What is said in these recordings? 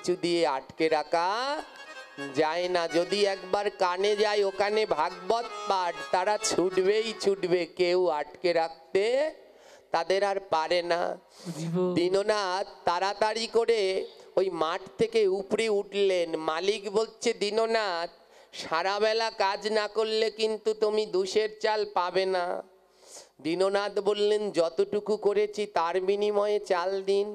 কিছু দিয়ে আটকে রাখা যায় না। যদি একবার কানে যায় ওখানে ভাগবত পাঠ, তারা ছুটবেই ছুটবে, কেউ আটকে রাখতে তাদের আর পারে না। দীননাথ তাড়াতাড়ি করে ওই মাঠ থেকে উপরে উঠলেন। মালিক বলছে, দীননাথ সারা বেলা কাজ না করলে কিন্তু তুমি দুশের চাল পাবে না। দীননাথ বললেন, যতটুকু করেছি তার বিনিময়ে চাল দিন।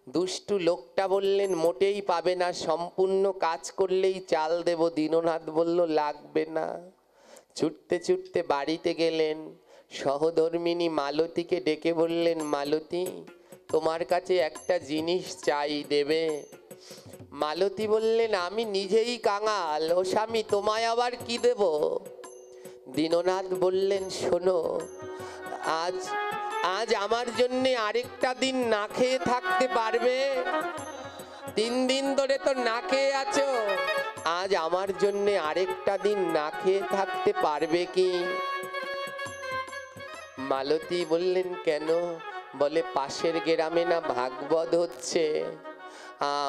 দুষ্টু লোকটা বললেন, মোটেই পাবে না, সম্পূর্ণ কাজ করলেই চাল দেব। দীননাথ বলল, লাগবে না। ছুটতে ছুটতে বাড়িতে গেলেন। সহধর্মিনী মালতীকে ডেকে বললেন, মালতী তোমার কাছে একটা জিনিস চাই, দেবে? মালতী বললেন, আমি নিজেই কাঙাল, ও স্বামী তোমায় আবার কি দেব? দীননাথ বললেন, শোনো, আজ আজ আমার জন্য আরেকটা দিন না খেয়ে থাকতে পারবে? 3 দিন ধরে তো না খেয়ে আছো, আজ আমার জন্য আরেকটা দিন না খেয়ে থাকতে পারবে কি? মালতী বললেন, কেন? বলে, পাশের গ্রামে না ভাগবত হচ্ছে,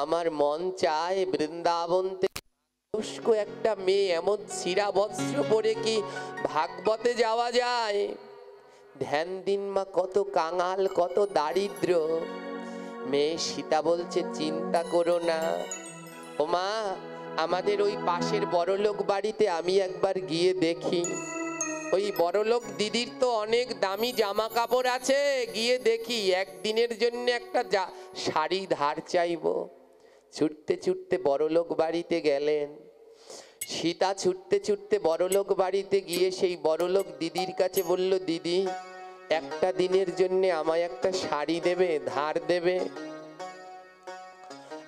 আমার মন চায় বৃন্দাবন থেকে একটা মেয়ে এমন শিরা বস্ত্র পরে কি ভাগবতে যাওয়া যায়? ধ্যান দিন মা, কত কাঙাল, কত দারিদ্র। মেয়ে সীতা বলছে, চিন্তা করো না ও মা, আমাদের ওই পাশের বড়লোক বাড়িতে আমি একবার গিয়ে দেখি। ওই বড়লোক দিদির তো অনেক দামি জামা কাপড় আছে, গিয়ে দেখি, একদিনের জন্য একটা শাড়ি ধার চাইবো। ছুটতে ছুটতে বড়লোক বাড়িতে গেলেন। সীতা ছুটতে ছুটতে বড়লোক বাড়িতে গিয়ে সেই বড়লোক দিদির কাছে বলল, দিদি একটা দিনের জন্য আমায় একটা শাড়ি দেবে, ধার দেবে?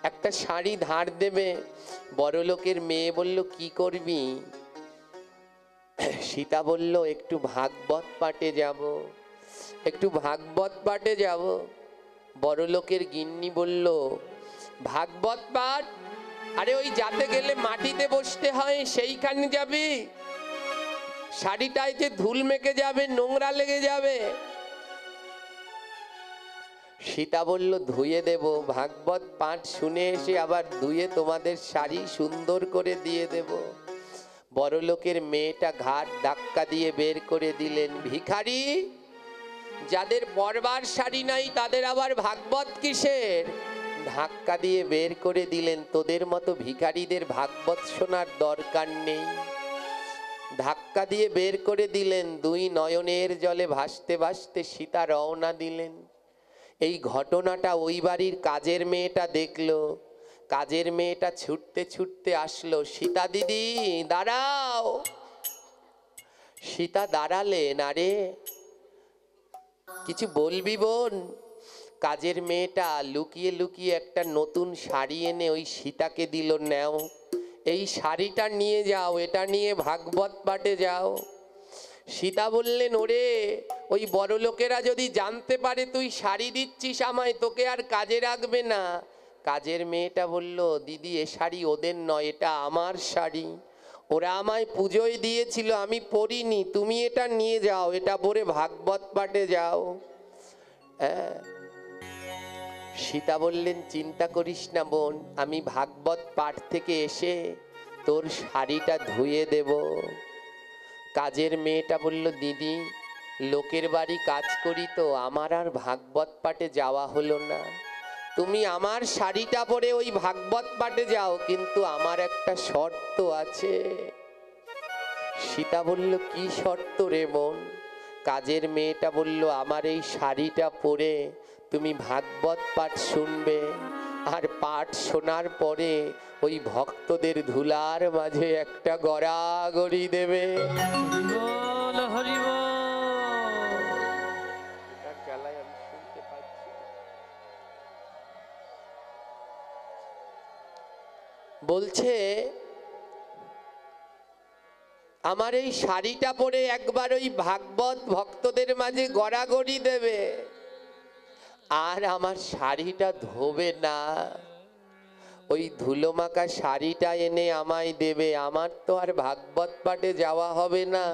একটা শাড়ি ধার দেবে? বড়লোকের মেয়ে বলল, কি করবি? সীতা বলল, একটু ভাগবত পাঠে যাব, একটু ভাগবত পাঠে যাব। বড়লোকের গিন্নি বলল, ভাগবত পাঠ? আরে ওই যাতে গেলে মাটিতে বসতে হয় সেইখানে যাবি? শাড়িটায় যে ধুল মেখে যাবে, নোংরা লেগে যাবে। সীতা বলল, ধুয়ে দেব, ভাগবত পাঠ শুনে এসে আবার ধুয়ে তোমাদের শাড়ি সুন্দর করে দিয়ে দেব। বড়লোকের মেয়েটা ঘাট ধাক্কা দিয়ে বের করে দিলেন। ভিখারি, যাদের পরবার শাড়ি নাই তাদের আবার ভাগবত কিসের? ধাক্কা দিয়ে বের করে দিলেন। তোদের মতো ভিখারিদের ভাগবত শোনার দরকার নেই। ধাক্কা দিয়ে বের করে দিলেন। 2 নয়নের জলে ভাসতে ভাসতে সীতা রওনা দিলেন। এই ঘটনাটা ওই বাড়ির কাজের মেয়েটা দেখলো। কাজের মেয়েটা ছুটতে ছুটতে আসলো, সীতা দিদি দাঁড়াও। সীতা দাঁড়ালেন। আরে কিছু বলবি বোন? কাজের মেয়েটা লুকিয়ে লুকিয়ে একটা নতুন শাড়ি এনে ওই সীতাকে দিল, নাও এই শাড়িটা নিয়ে যাও, এটা নিয়ে ভাগবত পাঠে যাও। সীতা বললেন, ওরে ওই বড় লোকেরা যদি জানতে পারে তুই শাড়ি দিচ্ছিস আমায়, তোকে আর কাজে রাখবে না। কাজের মেয়েটা বলল, দিদি এ শাড়ি ওদের নয়, এটা আমার শাড়ি, ওরা আমায় পুজোয় দিয়েছিল, আমি পরিনি, তুমি এটা নিয়ে যাও, এটা পরে ভাগবত পাঠে যাও। হ্যাঁ। সীতা বললেন, চিন্তা করিস না বোন, আমি ভাগবত পাঠ থেকে এসে তোর শাড়িটা ধুয়ে দেব। কাজের মেয়েটা বলল, দিদি লোকের বাড়ি কাজ করি তো, আমার আর ভাগবত পাঠে যাওয়া হলো না, তুমি আমার শাড়িটা পরে ওই ভাগবত পাঠে যাও, কিন্তু আমার একটা শর্ত আছে। সীতা বলল, কি শর্ত রে বোন? কাজের মেয়েটা বলল, আমার এই শাড়িটা পরে তুমি ভাগবত পাঠ শুনবে, আর পাঠ শোনার পরে ওই ভক্তদের ধুলার মাঝে একটা গড়াগড়ি দেবে। বলছে, আমার এই শাড়িটা পরে একবার ওই ভাগবত ভক্তদের মাঝে গড়াগড়ি দেবে, আর আমার শাড়িটা ধোবে না, ওই ধুলো মাখা শাড়িটা এনে আমায় দেবে। আমার তো আর ভাগবত পাঠে যাওয়া হবে না,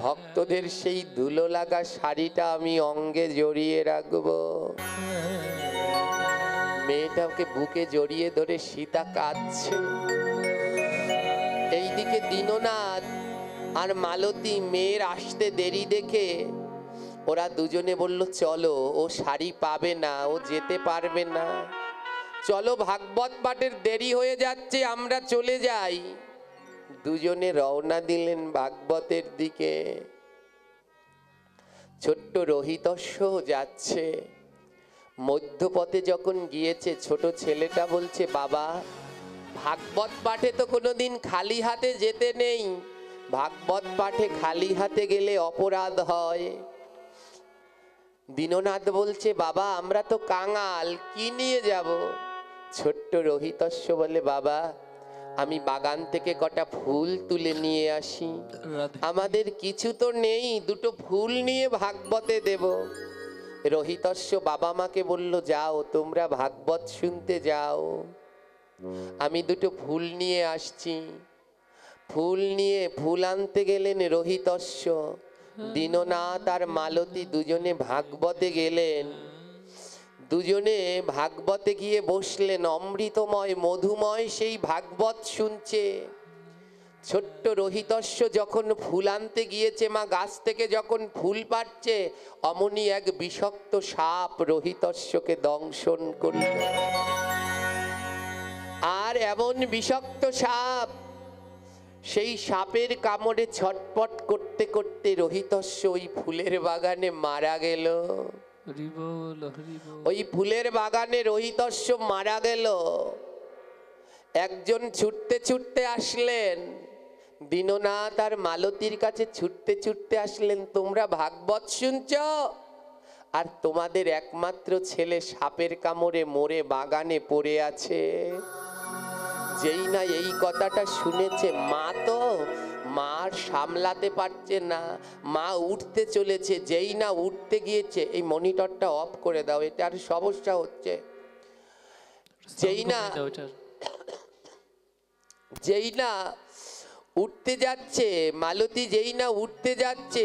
ভক্তদের সেই ধুলো লাগা শাড়িটা আমি অঙ্গে জড়িয়ে রাখবো। মেয়েটাকে বুকে জড়িয়ে ধরে সীতা কাঁদছে। এইদিকে দীননাথ আর মালতী মেয়ের আসতে দেরি দেখে ওরা দুজনে বলল, চলো, ও শাড়ি পাবে না, ও যেতে পারবে না, চলো ভাগবত পাঠের দেরি হয়ে যাচ্ছে, আমরা চলে যাই। দুজনে রওনা দিলেন ভাগবতের দিকে। ছোট্ট রোহিতস্য যাচ্ছে। মধ্যপথে যখন গিয়েছে, ছোট ছেলেটা বলছে, বাবা, ভাগবত পাঠে তো কোনোদিন খালি হাতে যেতে নেই, ভাগবত পাঠে খালি হাতে গেলে অপরাধ হয়। দীননাথ বলছে, বাবা, আমরা তো কাঙাল, কি নিয়ে যাব? ছোট্ট রোহিতস্য বলে, বাবা, আমি বাগান থেকে কটা ফুল তুলে নিয়ে আসি, আমাদের কিছু তো নেই, দুটো ফুল নিয়ে ভাগবতে দেব। রোহিতস্য বাবা মাকে বলল, যাও, তোমরা ভাগবত শুনতে যাও, আমি দুটো ফুল নিয়ে আসছি। ফুল নিয়ে ফুল আনতে গেলেন রোহিতস্য। দীননাথ আর মালতী দুজনে ভাগবতে গেলেন। দুজনে ভাগবতে গিয়ে বসলেন। অমৃতময় মধুময় সেই ভাগবত শুনছে। ছোট্ট রোহিতস্য যখন ফুল আনতে গিয়েছে, মা গাছ থেকে যখন ফুল পাড়ছে, অমনি এক বিষাক্ত সাপ রোহিতস্যকে দংশন করল। আর এমন বিষাক্ত সাপ, সেই সাপের কামড়ে ছটপট করতে করতে রোহিতস্য ওই ফুলের বাগানে মারা গেল। ওই ফুলের বাগানে রোহিতস্য মারা গেল। একজন ছুটতে ছুটতে আসলেন, দীননাথ আর মালতীর কাছে ছুটতে ছুটতে আসলেন, তোমরা ভাগবত শুনছ, আর তোমাদের একমাত্র ছেলে সাপের কামড়ে মরে বাগানে পড়ে আছে। যেই না এই কথাটা শুনেছে, মা তো মার সামলাতে পারছে না, মা উঠতে চলেছে। যেই না উঠতে গিয়েছে, এই মনিটরটা অফ করে দাও, এটা আর সমস্যা হচ্ছে। যেই না উঠতে যাচ্ছে, মালতী যেই না উঠতে যাচ্ছে,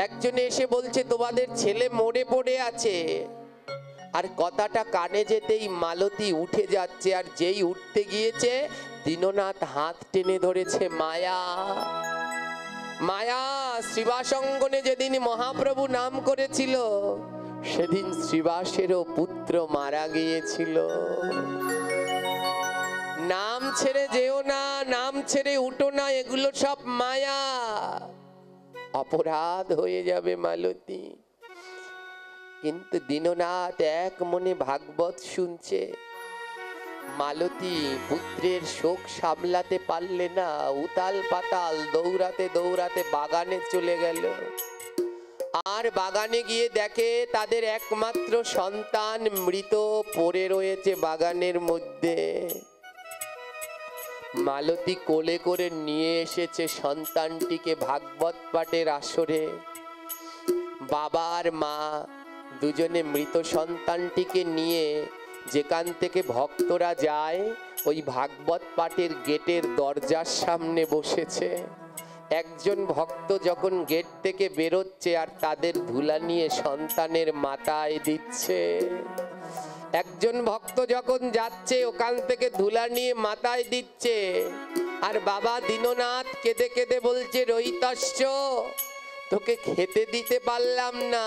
একজনে এসে বলছে, তোমাদের ছেলে মরে পড়ে আছে। আর কথাটা কানে যেতেই মালতী উঠে যাচ্ছে। আর যেই উঠতে গিয়েছে, দীননাথ হাত টেনে ধরেছে, মায়া, মায়া, শ্রীবাসঙ্গনে যেদিন মহাপ্রভু নাম করেছিল, সেদিন শ্রীবাসেরও পুত্র মারা গিয়েছিল। নাম ছেড়ে যেও না, নাম ছেড়ে উঠো না, এগুলো সব মায়া, অপরাধ হয়ে যাবে মালতী। কিন্তু দীননাথ এক মনে ভাগবত শুনছে। মালতী পুত্রের শোক সামলাতে পারলে না, উতাল পাতাল দৌড়াতে দৌড়াতে বাগানে চলে গেল। আর বাগানে গিয়ে দেখে তাদের একমাত্র সন্তান মৃত পড়ে রয়েছে বাগানের মধ্যে। মালতী কোলে করে নিয়ে এসেছে সন্তানটিকে ভাগবত পাঠের আসরে। বাবা আর মা দুজনে মৃত সন্তানটিকে নিয়ে যেখান থেকে ভক্তরা যায়, ওই ভাগবত পাঠের গেটের দরজার সামনে বসেছে। একজন ভক্ত যখন গেট থেকে বেরোচ্ছে, আর তাদের ধুলা নিয়ে সন্তানের মাথায় দিচ্ছে। একজন ভক্ত যখন যাচ্ছে, ওখান থেকে ধুলা নিয়ে মাথায় দিচ্ছে। আর বাবা দীননাথ কেঁদে কেঁদে বলছে, রোহিতস্য, তোকে খেতে দিতে পারলাম না,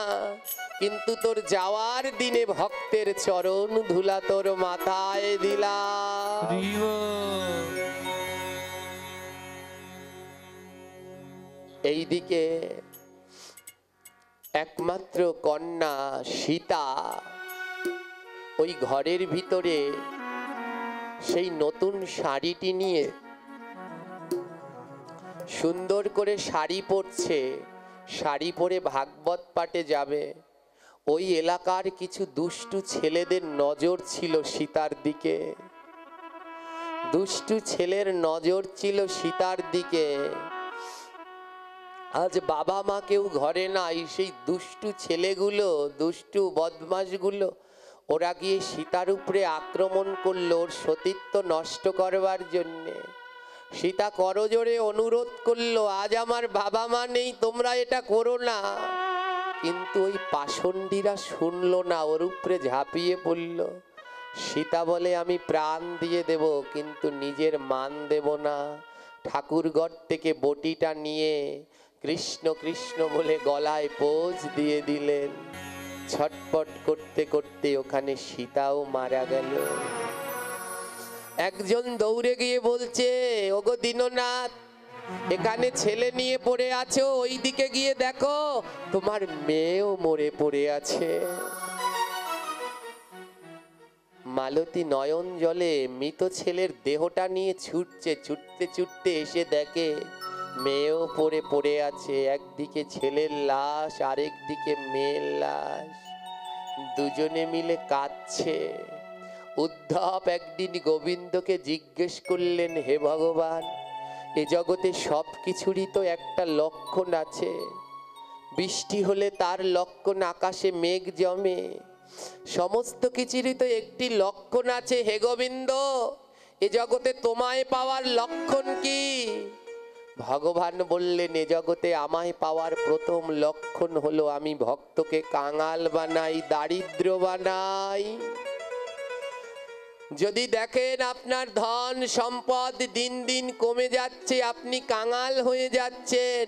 কিন্তু তোর যাওয়ার দিনে ভক্তের চরণ ধুলা তোর মাথায় দিলাম। এইদিকে একমাত্র কন্যা সীতা ওই ঘরের ভিতরে সেই নতুন শাড়িটি নিয়ে সুন্দর করে শাড়ি পরছে। শাড়ি পরে ভাগবত পাঠে যাবে। ওই এলাকার কিছু দুষ্টু ছেলেদের নজর ছিল সীতার দিকে। দুষ্টু ছেলের নজর ছিল সীতার দিকে। আজ বাবা মা কেউ ঘরে নাই, সেই দুষ্টু ছেলেগুলো, দুষ্টু বদমাশগুলো, ওরা গিয়ে সীতার উপরে আক্রমণ করলো ওর সতীত্ব নষ্ট করবার জন্যে। সীতা করজোড়ে অনুরোধ করলো, আজ আমার বাবা মা নেই, তোমরা এটা করো না। কিন্তু ওই পাষণ্ডীরা শুনলো না, ওর উপরে ঝাঁপিয়ে পড়ল। সীতা বলে আমি প্রাণ দিয়ে দেব, কিন্তু নিজের মান দেব না। ঠাকুরঘর থেকে বটিটা নিয়ে কৃষ্ণ কৃষ্ণ বলে গলায় পোজ দিয়ে দিলেন। ছটপট করতে করতে ওখানে সীতাও মারা গেল। একজন দৌড়ে গিয়ে বলছে, ওগো দীননাথ, এখানে ছেলে নিয়ে পড়ে আছো, ওই দিকে গিয়ে দেখো তোমার মেয়েও মরে পড়ে আছে। মালতী নয়ন জলে মৃত ছেলের দেহটা নিয়ে ছুটছে, ছুটতে ছুটতে এসে দেখে মেয়েও পড়ে আছে। একদিকে ছেলের লাশ, আরেক দিকে মেয়ের লাশ, দুজনে মিলে কাঁদছে। উদ্ধব একদিন গোবিন্দকে জিজ্ঞেস করলেন, হে ভগবান, এ জগতে সব কিছুরই তো একটা লক্ষণ আছে। বৃষ্টি হলে তার লক্ষণ আকাশে মেঘ জমে, সমস্ত কিছুরই তো একটি লক্ষণ আছে। হে গোবিন্দ, এ জগতে তোমায় পাওয়ার লক্ষণ কি? ভগবান বললেন, এ জগতে আমায় পাওয়ার প্রথম লক্ষণ হলো আমি ভক্তকে কাঙাল বানাই, দারিদ্র বানাই। যদি দেখেন আপনার ধন সম্পদ দিন দিন কমে যাচ্ছে, আপনি কাঙাল হয়ে যাচ্ছেন,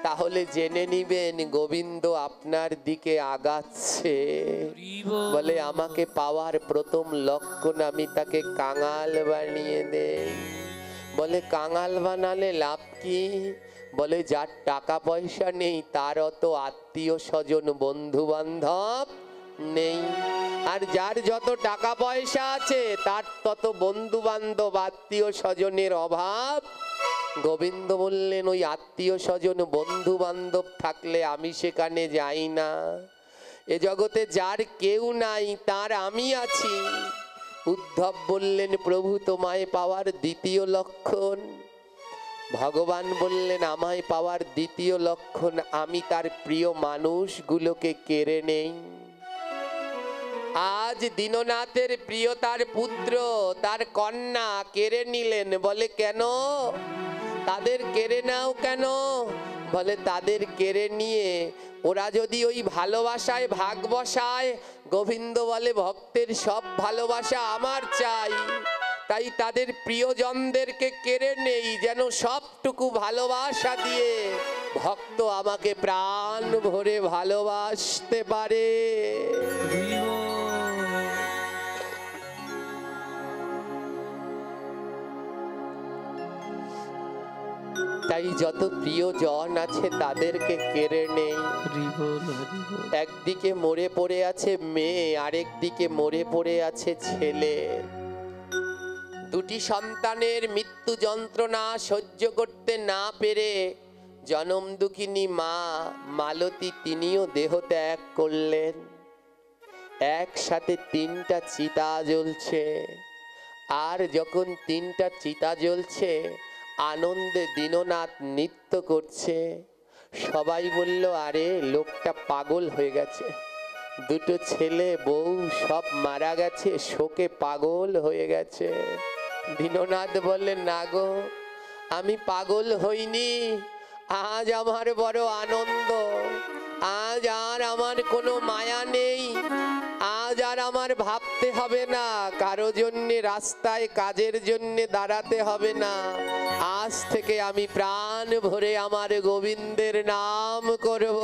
তাহলে জেনে নিবেন গোবিন্দ আপনার দিকে আগাচ্ছে। বলে আমাকে পাওয়ার প্রথম লক্ষণ আমি তাকে কাঙাল বানিয়ে দেই। বলে কাঙাল বানালে লাভ কি? বলে যার টাকা পয়সা নেই তার অত আত্মীয় স্বজন বন্ধু বান্ধব নেই, আর যার যত টাকা পয়সা আছে তার তত বন্ধু বান্ধব আত্মীয় স্বজনের অভাব। গোবিন্দ বললেন, ওই আত্মীয় স্বজন বন্ধু বান্ধব থাকলে আমি সেখানে যাই না। এ জগতে যার কেউ নাই তার আমি আছি। উদ্ধব বললেন, প্রভু তোমায় পাওয়ার দ্বিতীয় লক্ষণ? ভগবান বললেন, আমায় পাওয়ার দ্বিতীয় লক্ষণ আমি তার প্রিয় মানুষগুলোকে কেড়ে নেই। আজ দীননাথের প্রিয় তার পুত্র, তার কন্যা কেড়ে নিলেন। বলে কেন? তাদের কেড়ে নাও কেন? বলে তাদের কেড়ে নিয়ে ওরা যদি ওই ভালোবাসায় ভাগ বসায়, গোবিন্দ বলে ভক্তের সব ভালোবাসা আমার চাই, তাই তাদের প্রিয়জনদেরকে কেড়ে নেই, যেন সবটুকু ভালোবাসা দিয়ে ভক্ত আমাকে প্রাণ ভরে ভালোবাসতে পারে। তাই যত প্রিয়জন আছে তাদেরকে কেড়ে নেই। একদিকে মরে পড়ে আছে মেয়ে, আরেক দিকে মরে পড়ে আছে ছেলে। দুটি সন্তানের মৃত্যু যন্ত্রণা সহ্য করতে না পেরে জনম দুঃখিনী মা মালতী তিনিও দেহ ত্যাগ করলেন। একসাথে তিনটা চিতা জ্বলছে, আর যখন তিনটা চিতা জ্বলছে আনন্দে দীননাথ নৃত্য করছে। সবাই বলল, আরে লোকটা পাগল হয়ে গেছে, দুটো ছেলে বউ সব মারা গেছে, শোকে পাগল হয়ে গেছে। দীননাথ বললেন, না গো, আমি পাগল হইনি, আজ আমার বড় আনন্দ, আজ আর আমার কোনো মায়া নেই, আজ আর আমার ভাবতে হবে না, কারো জন্যে রাস্তায় কাজের জন্যে দাঁড়াতে হবে না, আজ থেকে আমি প্রাণ ভরে আমার গোবিন্দের নাম করব।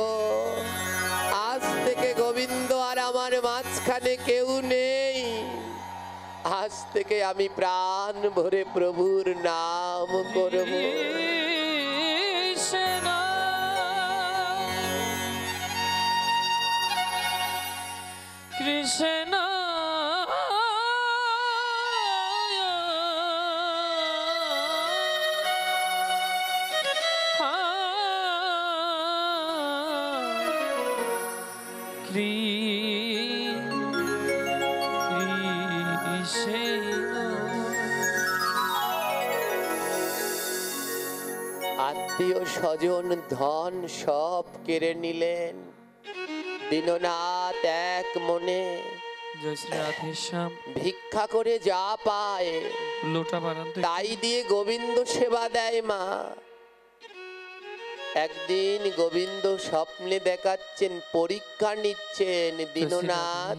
আজ থেকে গোবিন্দ আর আমার মাঝখানে কেউ নেই, আজ থেকে আমি প্রাণ ভরে প্রভুর নাম করব। কৃষ্ণ আত্মীয় স্বজন ধন সব কেড়ে নিলেন। দীননাথ এক মনে ভিক্ষা করে যা পায় তাই দিয়ে গোবিন্দ সেবা দেয়। মা একদিন গোবিন্দ স্বপ্নে দেখাচ্ছেন, পরীক্ষা নিচ্ছেন, দীননাথ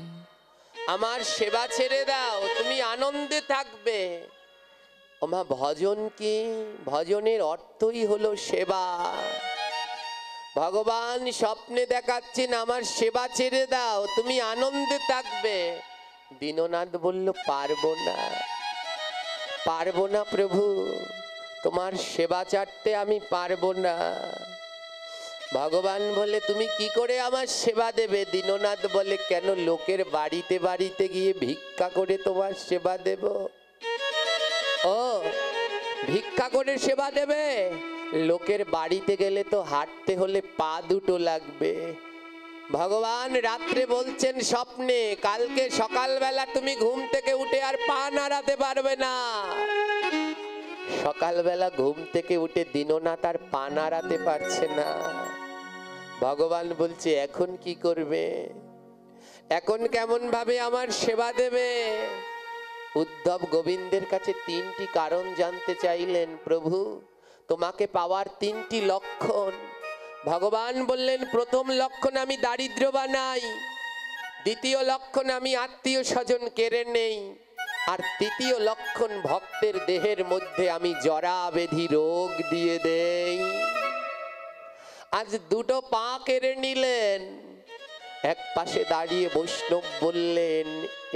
আমার সেবা ছেড়ে দাও, তুমি আনন্দে থাকবে। ওমা ভজন কি? ভজনের অর্থই হলো সেবা। ভগবান স্বপ্নে দেখাচ্ছেন, আমার সেবা ছেড়ে দাও, তুমি আনন্দে থাকবে। দীননাথ বলল, পারবো না, পারবো না প্রভু, তোমার সেবা ছাড়তে আমি পারবো না। ভগবান বলে, তুমি কি করে আমার সেবা দেবে? দীননাথ বলে, কেন লোকের বাড়িতে বাড়িতে গিয়ে ভিক্ষা করে তোমার সেবা দেব? ও ভিক্ষা করে সেবা দেবে? লোকের বাড়িতে গেলে তো হাঁটতে হলে পা দুটো লাগবে। ভগবান রাত্রে বলছেন স্বপ্নে, কালকে সকালবেলা তুমি ঘুম থেকে উঠে আর পা নাড়াতে পারবে না। সকালবেলা ঘুম থেকে উঠে দীননাথ আর পা নাড়াতে পারছে না। ভগবান বলছে, এখন কি করবে? এখন কেমন ভাবে আমার সেবা দেবে? উদ্ধব গোবিন্দের কাছে তিনটি কারণ জানতে চাইলেন, প্রভু তোমাকে পাওয়ার তিনটি লক্ষণ। ভগবান বললেন, প্রথম লক্ষণ আমি দারিদ্র বানাই, দ্বিতীয় লক্ষণ আমি আত্মীয় স্বজন কেড়ে নেই, আর তৃতীয় লক্ষণ ভক্তের দেহের মধ্যে আমি জরা ব্যাধি রোগ দিয়ে দেই। আজ দুটো পা কেড়ে নিলেন। এক পাশে দাঁড়িয়ে বৈষ্ণব বললেন,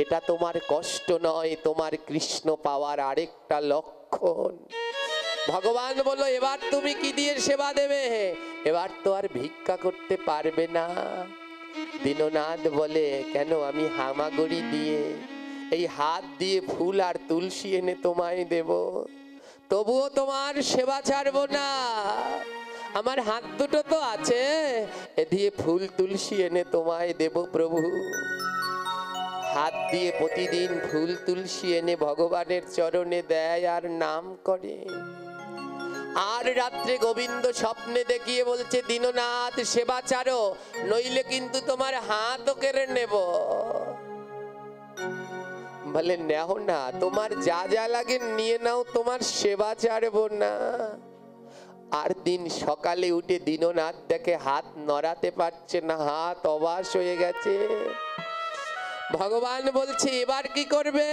এটা তোমার কষ্ট নয়, তোমার কৃষ্ণ পাওয়ার আরেকটা লক্ষণ। ভগবান বলল, এবার তুমি কি দিয়ে সেবা দেবে? এবার তো আর ভিক্ষা করতে পারবে না। দীননাথ বলে, কেন? আমি হামাগুড়ি দিয়ে, এই হাত দিয়ে ফুল আর তুলসী এনে তোমায় দেব, তবুও তোমার সেবা ছাড়বো না। আমার হাত দুটো তো আছে, এ দিয়ে ফুল তুলসী এনে তোমায় দেব প্রভু। হাত দিয়ে প্রতিদিন ফুল তুলসী এনে ভগবানের চরণে দেয় আর নাম করে। আর রাত্রে গোবিন্দ স্বপ্নে দেখিয়ে বলছে, দীননাথ সেবা ছাড়ো, নইলে কিন্তু তোমার হাতও কেড়ে নেব। বলে, নেও না, তোমার যা যা লাগে নিয়ে নাও, তোমার সেবা ছাড়বো না। আর দিন সকালে উঠে দীননাথ দেখে হাত নড়াতে পারছে না, হাত অবাস হয়ে গেছে। ভগবান বলছে, এবার কি করবে?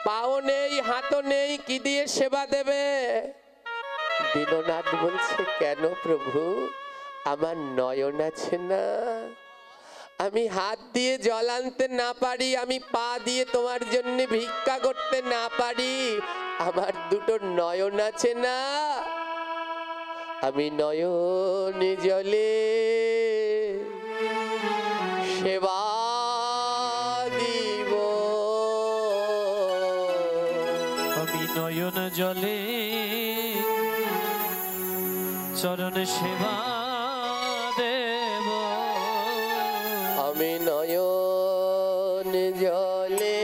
পাও নেই, হাতও নেই, কি দিয়ে সেবা দেবে? দীননাথ বলছে, কেন প্রভু? আমার নয়ন আছে না, আমি হাত দিয়ে জল আনতে না পারি, আমি পা দিয়ে তোমার জন্য ভিক্ষা করতে না পারি, আমার দুটো নয়ন আছে না, আমি নয়ন জলে সেবা দিব। আমি নয়ন জলে চরণ সেবা দেব। আমি নয়ন জলে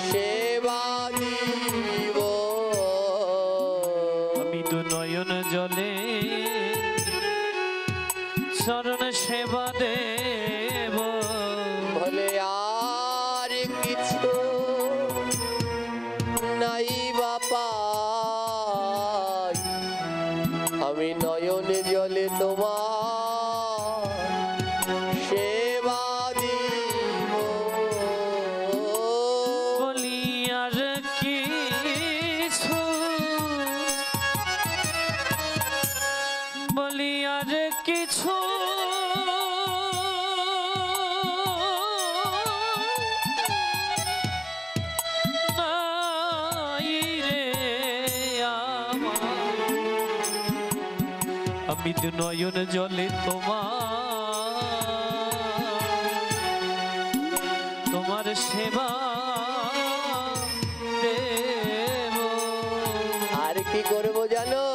সেবা দিব। আমি দু নয়ন জলে চরণ সেবা দেব। বলে, আর কিছু নাই বাপা, আমি নয়ন জলে তোমার সেবা দিব। বলি আর কিছু, বলি আর কিছু নাই রে আমার। আমি দু নয়ন জলে তোমার সেবা দেব। আর কি করবো জানো?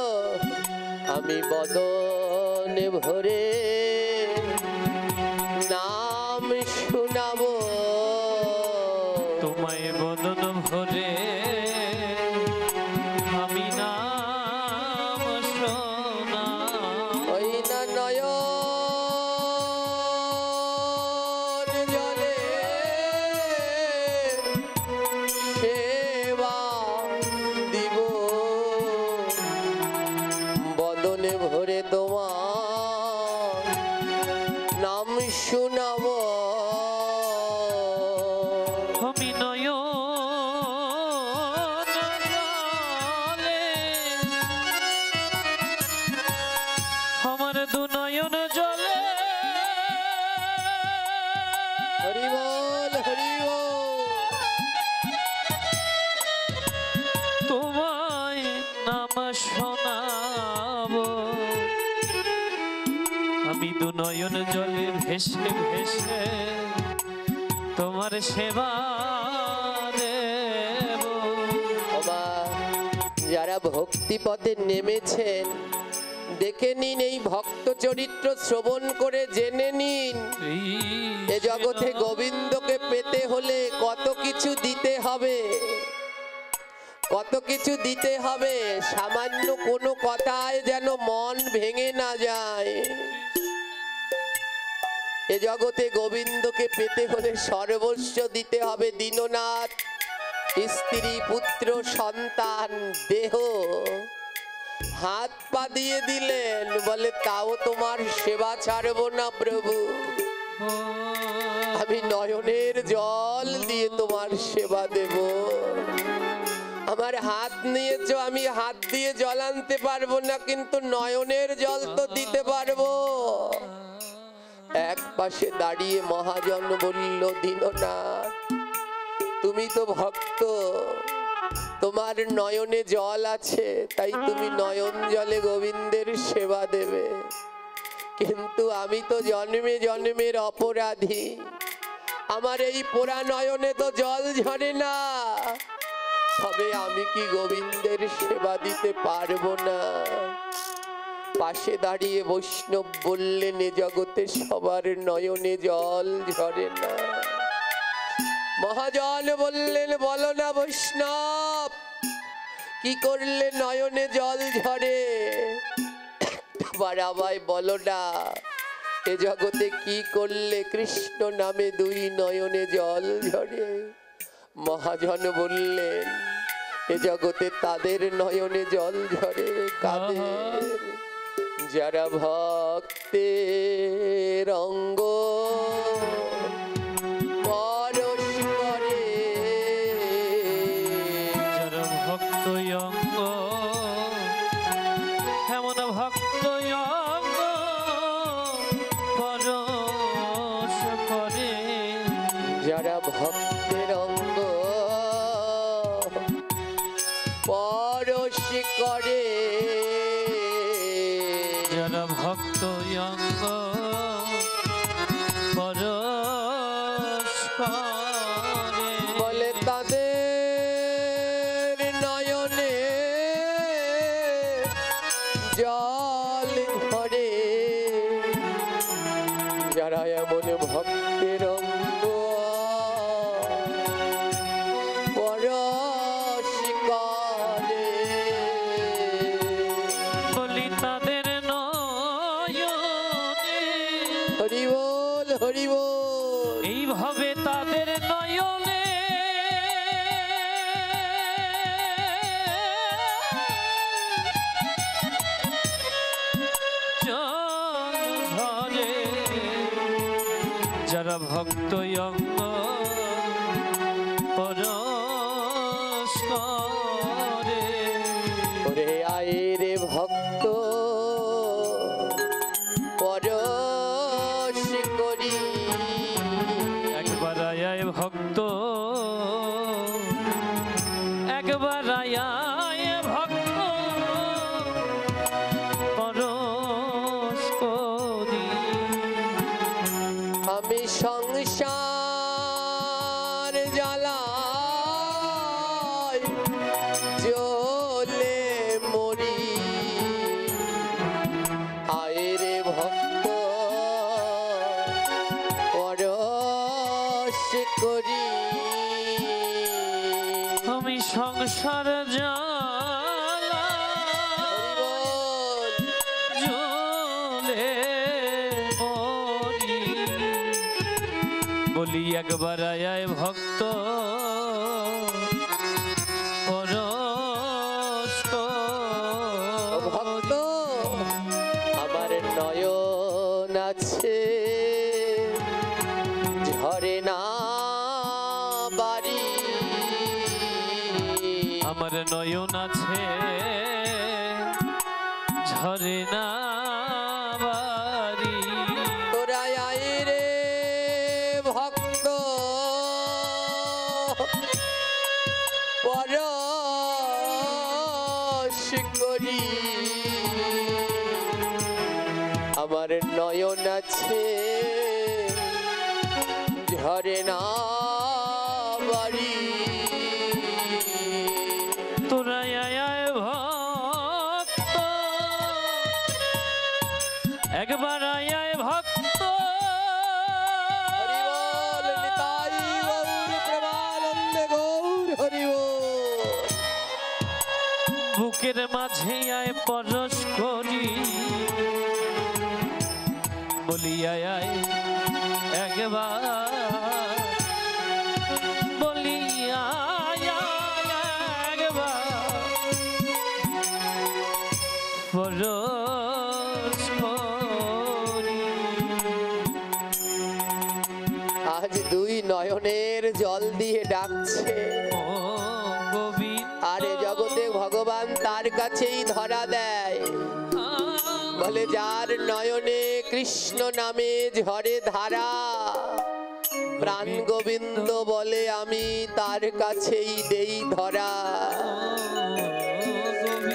আমি বদনে ভরে নাম শোনাবো। তোমায় বদন ভরে আমি নাম শোনা। ওই না নয়ন জলে সেবা দিব। শুনাবো। আমি নয়ন জলে আমার দু নয়ন জলে হরি বল হরি বল। তোমায় নাম শোনাবো। আমি দু নয়ন জলে ভেসে ভেসে তোমার সেবা দেব। বাবা, যারা ভক্তি পথে নেমেছেন দেখে নিন, এই ভক্ত চরিত্র শ্রবণ করে জেনে নিন, এ জগতে গোবিন্দকে পেতে হলে কত কিছু দিতে হবে, কত কিছু দিতে হবে। সামান্য কোনো কথায় যেন মন ভেঙে না যায়। এ জগতে গোবিন্দকে পেতে হলে সর্বস্ব দিতে হবে। দীননাথ স্ত্রী পুত্র সন্তান দেহ হাত পা দিয়ে দিলেন, বলে তাও তোমার সেবা ছাড়বো না প্রভু। আমি নয়নের জল দিয়ে তোমার সেবা দেব। আমার হাত নিয়েছো, আমি হাত দিয়ে জল আনতে পারবো না, কিন্তু নয়নের জল তো দিতে পারবো। এক পাশে দাঁড়িয়ে মহাজন বলল, দীননাথ তুমি তো ভক্ত, তোমার নয়নে জল আছে, তাই তুমি নয়ন জলে গোবিন্দের সেবা দেবে, কিন্তু আমি তো জন্মে জন্মের অপরাধী, আমার এই পোড়া নয়নে তো জল ঝরে না, তবে আমি কি গোবিন্দের সেবা দিতে পারবো না? পাশে দাঁড়িয়ে বৈষ্ণব বললেন, এ জগতে সবার নয়নে জল ঝরে না। মহাজন বললেন, বলো না বৈষ্ণব, কি করলে নয়নে জল ঝরে? আমায় বলো না, এ জগতে কি করলে কৃষ্ণ নামে দুই নয়নে জল ঝরে? মহাজন বললেন, এ জগতে তাদের নয়নে জল ঝরে। কাদের? যারা ভক্তের অঙ্গ পরশ করে, যারা ভক্ত অঙ্গ, এমন ভক্ত অঙ্গ পরশ করে, যারা ভক্তের অঙ্গ পরশ করে, যারা ভক্ত অঙ্গ পরশ করে, বলে তাদের নয়নে জল ঝরে। যারা এমন ভক্তের অঙ্গ পরশ করে, বলি তাদের নয়নে, হরি বল হরি বল। এইভাবে তাদের নয়নে জল ঝরে, যারা ভক্ত অঙ্গ পরশ করে। ওরে আয় রে ভক্ত পরশ করি, একবার আয় ভক্ত, একবার আয় ভক্ত পরশ করি। আমি সংসার জ্বালায় জ্বলে মরি, আয় রে ভক্ত পরশ করি। আমি সংসার জ্বালা বল, জ্বলে মরি, বলি একবার আয় ভক্ত পরশ ভক্ত করি। আমার নয়ন আছে নয়ন আছে ঝরে না বাড়ি। তোরা আয় রে ভক্ত পরশ করি, আমার নয়ন আছে ঝরে না বাড়ি। তোরা আয় ভক্ত একবার আয় ভক্ত হরি বল নিতাই গৌর প্রেমানন্দে গৌর হরি বল। বুকের মাঝে আয় পরশ করি, বলি আয় একবার, বলি আয় একবার পরশ করি। আজ দুই নয়নের জল দিয়ে ডাকছে, ও গোবিন্দ আরে জগতে ভগবান তার কাছেই ধরা দেয়। বলে যার নয়নে কৃষ্ণ নামে ঝরে ধারা, প্রাণ গোবিন্দ বলে আমি তার কাছেই দেই ধরা।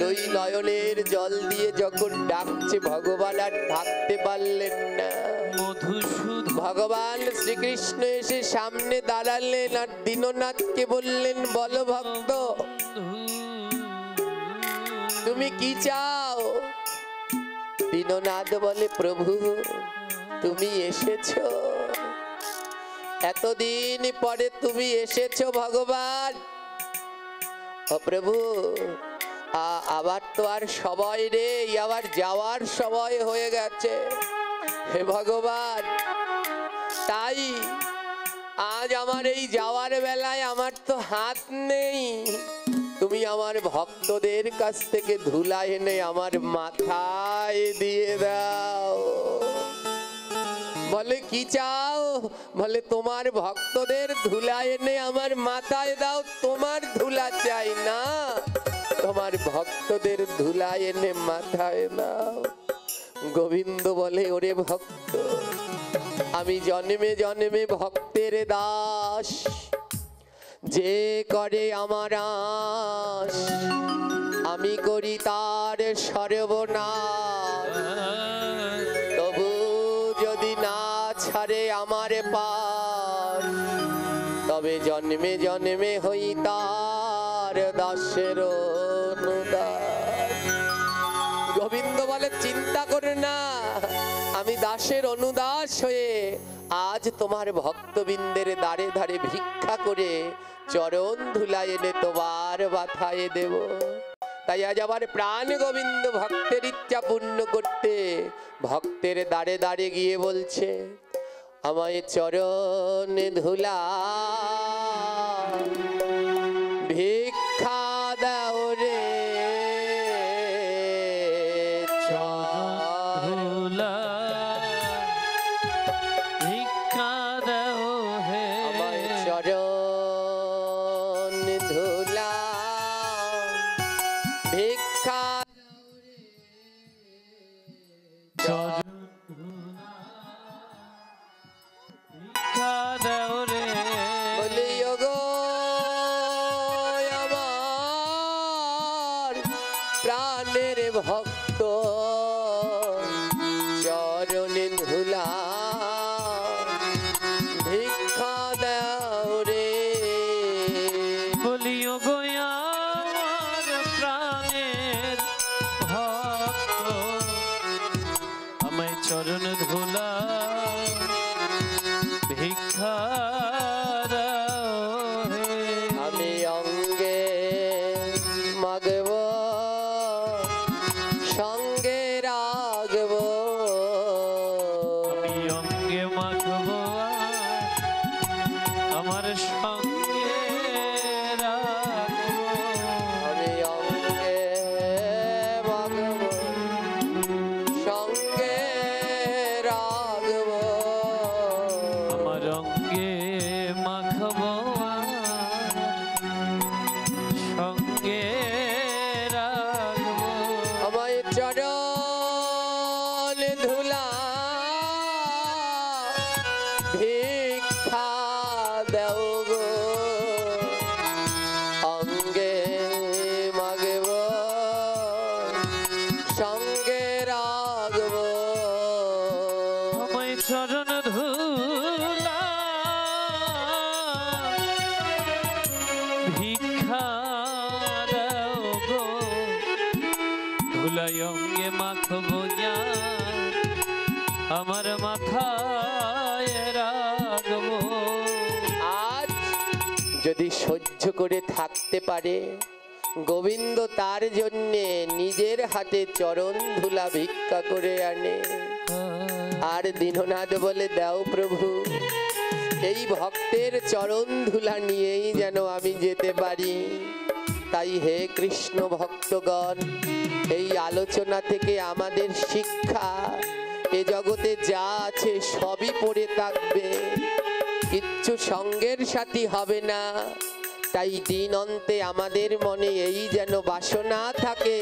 দুই নয়নের জল দিয়ে যখন ডাকছে ভগবান আর থাকতে পারলেন না। মধুসূদন ভগবান শ্রীকৃষ্ণ এসে সামনে দাঁড়ালেন আর দীননাথকে বললেন, বলো ভক্ত তুমি কি চাও? দীননাথ বলে, প্রভু তুমি এসেছো, এতদিন পরে তুমি এসেছো ভগবান। ও প্রভু আবার তো আর সময় রে, আবার যাওয়ার সময় হয়ে গেছে। হে ভগবান, তাই আজ আমার এই যাওয়ার বেলায় আমার তো হাত নেই, তুমি আমার ভক্তদের কাছ থেকে ধুলা এনে আমার মাথায় দিয়ে দাও। বলে কি চাও? বলে তোমার ভক্তদের ধুলা এনে আমার মাথায় দাও। তোমার ধুলা চাই না, তোমার ভক্তদের ধুলা এনে মাথায় দাও। গোবিন্দ বলে, ওরে ভক্ত আমি জন্মে জন্মে ভক্তের দাস, যে করে আমার আশ আমি করি তার সর্বনাশ। তবু যদি না ছাড়ে আমার পার, তবে জন্মে জন্মে হই তার দাসের অনুদাস। গোবিন্দ বলে, চিন্তা করে না, আমি দাসের অনুদাস হয়ে আজ তোমার ভক্তবৃন্দের দ্বারে দ্বারে ভিক্ষা করে চরণ ধুলা এনে তোমার মাথায় দেব। তাই আজ আমার প্রাণ গোবিন্দ ভক্তের ইচ্ছা পূর্ণ করতে ভক্তের দ্বারে দ্বারে গিয়ে বলছে, আমায় চরণ ধুলা ভিক্ষা দাও রে। ধুলা ভিক্ষা দাও হে, আমায় চরণ ধুলা ভিক্ষা ভিক্ষা দাও রে। বলি ওগো আমার প্রাণের ভক্ত চরণে ধুলা ভিক্ষা দাও রে। বলিও গো আমার প্রাণের ভক্ত, আমায় চরণ ধুলা ভিক্ষা দাও হে। আমি অঙ্গে মাগব সঙ্গে রাগব, আমি অঙ্গে মাখব আমার সঙ্গে রাখবো। আমি অঙ্গে মাগব সঙ্গে রাগব। চরণ ধুলা ভিক্ষা দাও গো ধুলাই অঙ্গে মাখবো না আমার মাথায় রাখবো। আজ যদি সহ্য করে থাকতে পারে, গোবিন্দ তার জন্যে নিজের হাতে চরণ ধুলা ভিক্ষা করে আনে। আর দীননাথ বলে, দাও প্রভু, এই ভক্তের চরণ ধুলা নিয়েই যেন আমি যেতে পারি। তাই হে কৃষ্ণ ভক্তগণ, এই আলোচনা থেকে আমাদের শিক্ষা, এ জগতে যা আছে সবই পড়ে থাকবে, কিচ্ছু সঙ্গের সাথী হবে না। তাই দিন অন্তে আমাদের মনে এই যেন বাসনা থাকে,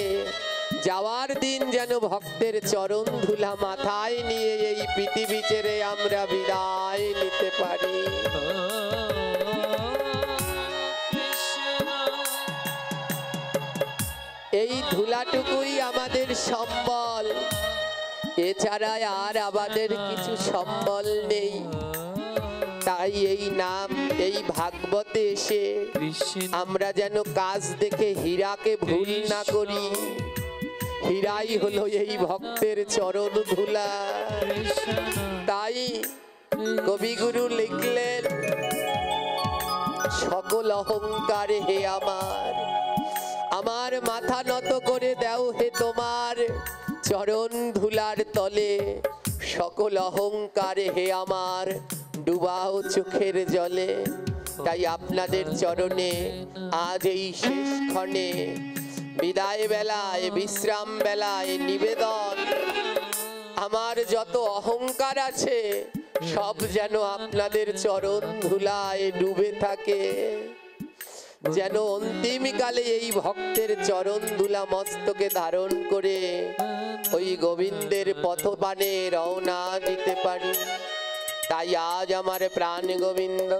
যাওয়ার দিন যেন ভক্তের চরণ ধুলা মাথায় নিয়ে এই পৃথিবী ছেড়ে আমরা বিদায় নিতে পারি। এই ধুলাটুকুই আমাদের সম্বল, এছাড়া আর আমাদের কিছু সম্বল নেই। তাই এই নাম, এই ভাগবতে এসে আমরা যেন কাজ দেখে হীরাকে ভুল না করি। হীরাই হলো এই ভক্তের চরণ ধুলা। তাই কবিগুরু লিখলেন, সকল অহংকার হে আমার, আমার মাথা নত করে দাও হে তোমার চরণ ধুলার তলে। সকল অহংকার হে আমার, ডুবাও চোখের জলে। তাই আপনাদের চরণে আজ এই শেষ ক্ষণে, বিদায় বেলায়, বিশ্রাম বেলায় নিবেদন, আমার যত অহংকার আছে সব যেন আপনাদের চরণ ধুলায় ডুবে থাকে। যেন অন্তিমকালে এই ভক্তের চরণ ধুলা মস্তকে ধারণ করে ওই গোবিন্দের পথপানে রওনা দিতে পারি। তাই আজ আমার প্রাণ গোবিন্দ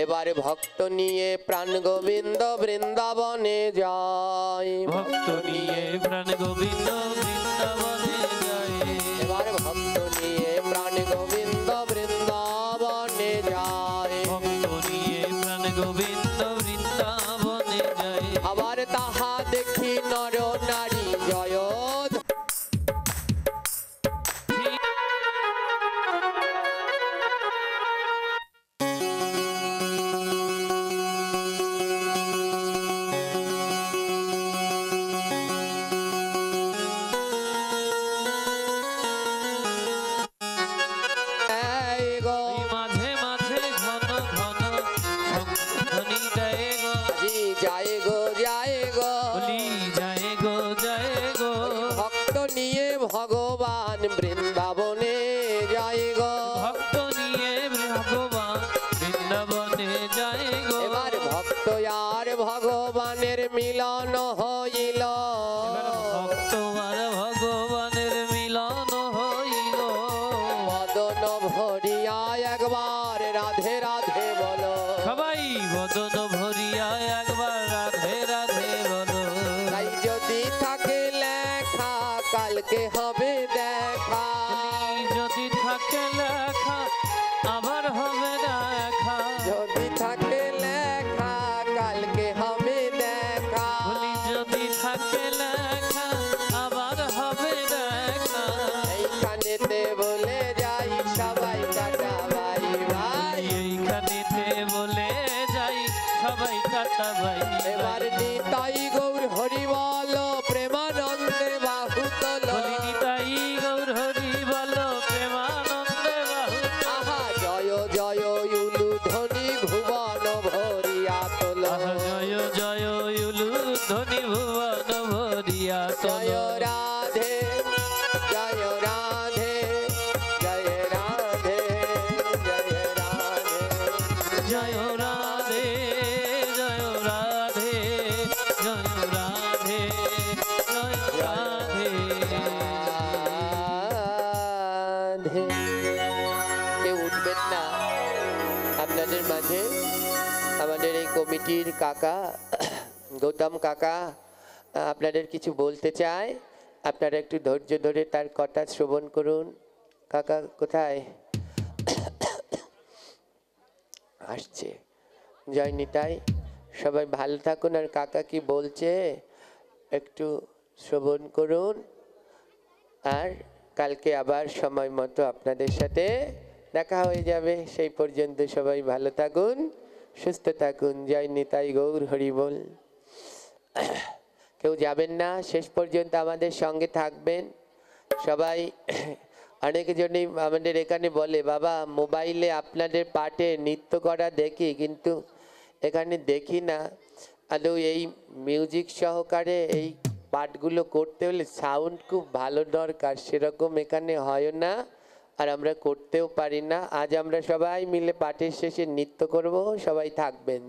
এবার ভক্ত নিয়ে প্রাণ গোবিন্দ বৃন্দাবনে যায়। ভক্ত নিয়ে প্রাণ গোবিন্দ বৃন্দাবনে যায়। এবার ভক্ত নিয়ে প্রাণ গোবিন্দ বৃন্দাবনে যায়। ভক্ত নিয়ে প্রাণ গোবিন্দ বৃন্দাবনে যায়। আবার তাহা দেখি নর নারী জয় মাঝে মাঝে ঘন ঘন শঙ্খধ্বনি দেয় গো। যায় গো যায় গো, বলি যায় গো যায় গো। ভক্ত নিয়ে ভগবান বৃন্দাবনে যায় গো। ভক্ত নিয়ে ভগবান বৃন্দাবনে যায় গো। এবার ভক্ত আর ভগবানের মিলন হইল। ভক্ত আর ভগবানের মিলন হইল। বদন ভরিয়া একবার রাধে রাধে বলো। সবাই বদন ভরিয়া একবার রাধে রাধে বলো। তাই যদি থাকে লেখা কালকে হবে দেখা। যদি থাকে লেখা আবার হবে দেখা। যদি থাকে লেখা কালকে হবে দেখা। বলি যদি থাকে লেখা আবার হবে দেখা। এইখানেতে বলে যাই সবাই টাটা বাই বাই। এইখানেতে বলে যাই সবাই টাটা বাই। এবার নিতাই গৌর হরি বল প্রেমানন্দে বাহু তোল। বলি নিতাই গৌর হরি বলো প্রেমানন্দে বাহু। আহা জয় জয় উলু ধ্বনি ভুবন ভরিয়া তোল। আহা জয় জয় উলু ধ্বনি ভুবন ভরিয়া তোল। জয় রাধে জয় রাধে জয় রাধে জয় রাধে। জয় রাধে জয় রাধে জয় রাধে জয় রাধে। রাধে। কেউ উঠবেন না আপনাদের মাঝে? আমাদের এই কমিটির কাকা গৌতম কাকা আপনাদের কিছু বলতে চায়। আপনারা একটু ধৈর্য ধরে তার কথা শ্রবণ করুন। কাকা কোথায় আসছে? জয় নিতাই। সবাই ভালো থাকুন। আর কাকা কি বলছে একটু শ্রবণ করুন, আর কালকে আবার সময় মতো আপনাদের সাথে দেখা হয়ে যাবে। সেই পর্যন্ত সবাই ভালো থাকুন, সুস্থ থাকুন। জয় নিতাই গৌর হরি বল। কেউ যাবেন না, শেষ পর্যন্ত আমাদের সঙ্গে থাকবেন সবাই। অনেকজনই আমাদের এখানে বলে, বাবা মোবাইলে আপনাদের পাঠে নৃত্য করা দেখি, কিন্তু এখানে দেখি না। আদৌ এই মিউজিক সহকারে এই পাঠগুলো করতে হলে সাউন্ড খুব ভালো দরকার, সেরকম এখানে হয় না, আর আমরা করতেও পারি না। আজ আমরা সবাই মিলে পাঠের শেষে নৃত্য করব, সবাই থাকবেন।